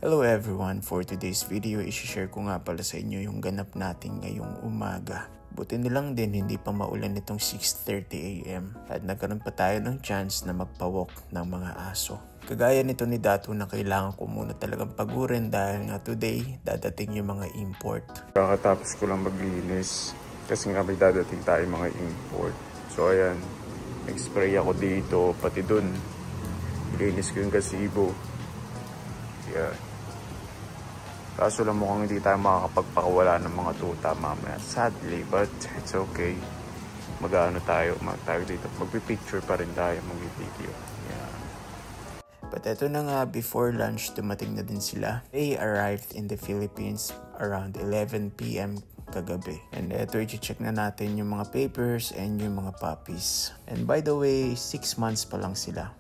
Hello everyone, for today's video, isi-share ko nga pala sa inyo yung ganap natin ngayong umaga. Buti nilang din hindi pa maulan nitong 6:30 AM at nagkaroon pa tayo ng chance na magpawalk ng mga aso. Kagaya nito ni Dato na kailangan ko muna talagang pagurin dahil nga today dadating yung mga import. Kakatapos ko lang maglinis kasi nga may dadating tayo mga import. So ayan, nag-spray ako dito pati dun. Linis ko yung gazebo. Yeah. Kaso lang mukhang hindi tayo makakapagpakawala ng mga tuta mamaya. Sadly, but it's okay. Mag-ano tayo, dito. Magpipicture pa rin tayo, mag-video. Yeah. But eto na nga, before lunch, dumating na din sila. They arrived in the Philippines around 11 PM kagabi. And eto, i-check na natin yung mga papers and yung mga puppies. And by the way, 6 months pa lang sila.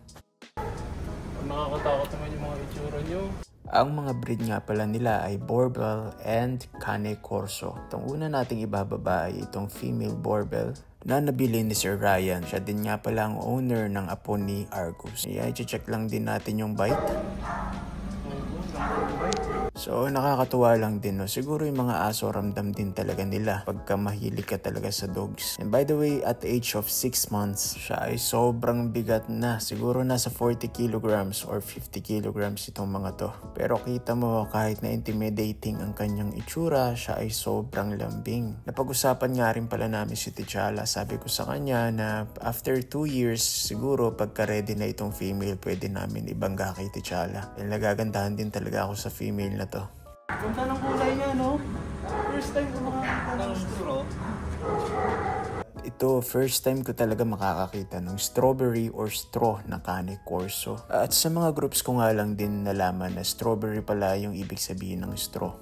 Nakakatakot naman yung mga itsura nyo. Ang mga breed nga pala nila ay Borbal and Cane Corso. Itong una nating ibababa ay itong female Borbal na nabili ni Sir Ryan. Siya din nga pala ang owner ng apo ni Argus. I-check lang din natin yung bite. So nakakatuwa lang din, no? Siguro yung mga aso ramdam din talaga nila pagka mahilig ka talaga sa dogs. And by the way, at the age of 6 months, siya ay sobrang bigat na. Siguro nasa 40 kilograms or 50 kilograms itong mga to. Pero kita mo, kahit na intimidating ang kanyang itsura, siya ay sobrang lambing. Napag-usapan nga rin pala namin si T'Challa. Sabi ko sa kanya na after 2 years, siguro pagka ready na itong female, pwede namin ibangga kay T'Challa. Dahil nagagandahan din talaga ako sa female na to. Ganda ng kulay niya, no? First time ko makakita ng straw. Ito, first time ko talaga makakakita ng strawberry or straw na Cane Corso. At sa mga groups ko nga lang din nalaman na strawberry pala yung ibig sabihin ng straw.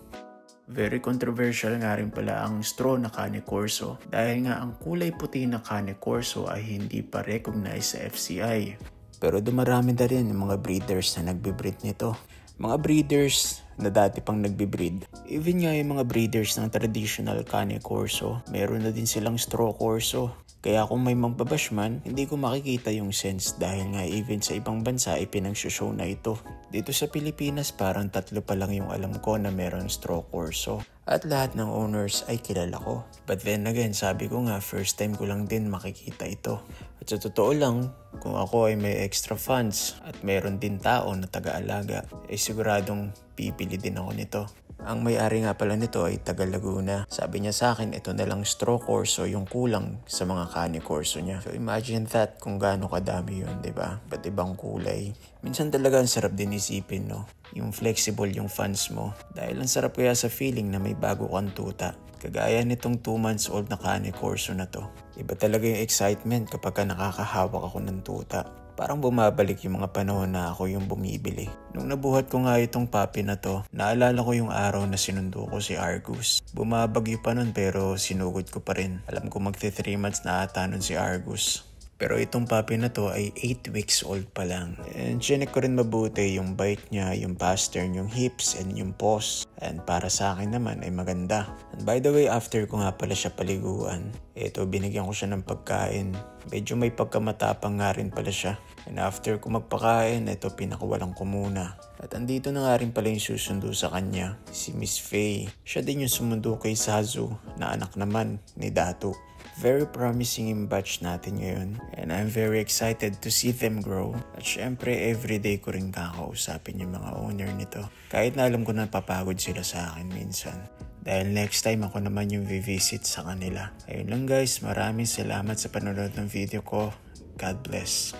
Very controversial nga rin pala ang straw na Cane Corso dahil nga ang kulay puti na Cane Corso ay hindi pa recognized sa FCI. Pero dumarami na rin yung mga breeders na nagbe-breed nito. Mga breeders na dati pang nagbe-breed. Even nga yung mga breeders ng traditional Cane Corso, meron na din silang straw Corso. Kaya kung may magbabash man, hindi ko makikita yung sense dahil nga even sa ibang bansa ay pinag-show na ito. Dito sa Pilipinas parang 3 pa lang yung alam ko na meron straw Corso. At lahat ng owners ay kilala ko. But then again, sabi ko nga, first time ko lang din makikita ito. At sa totoo lang, kung ako ay may extra funds at meron din tao na taga-alaga, ay siguradong pipili din ako nito. Ang may-ari nga pala nito ay taga Laguna. Sabi niya sa akin, ito na lang straw Corso yung kulang sa mga Cane Corso niya. So imagine that kung gaano kadami yun, diba? Ba't ibang kulay? Minsan talaga ang sarap din isipin, no? Yung flexible yung funds mo. Dahil ang sarap kaya sa feeling na may bago kang tuta. Kagaya nitong 2 months old na Cane Corso na to. Iba talaga yung excitement kapag nakakahawak ako ng tuta. Parang bumabalik yung mga panahon na ako yung bumibili. Nung nabuhat ko nga itong puppy na to, naalala ko yung araw na sinundo ko si Argus. Bumabagyo pa nun pero sinugod ko pa rin. Alam ko magti 3 months na ata nun si Argus. Pero itong puppy na to ay 8 weeks old pa lang. And chinek ko rin mabuti yung bite niya, yung pastern, yung hips, and yung paws. And para sa akin naman ay maganda. And by the way, after ko nga pala siya paliguan, ito binigyan ko siya ng pagkain. Medyo may pagkamatapang nga rin pala siya. And after ko magpakain, ito pinakawalan ko muna. At andito na nga rin pala yung susundo sa kanya, si Miss Faye. Siya din yung sumundo kay Sazu, na anak naman ni Dato. Very promising yung batch natin ngayon. And I'm very excited to see them grow. At syempre, everyday ko rin kakausapin yung mga owner nito. Kahit na alam ko na papagod sila sa akin minsan. Dahil next time ako naman yung visit sa kanila. Ayun lang guys, maraming salamat sa panonood ng video ko. God bless.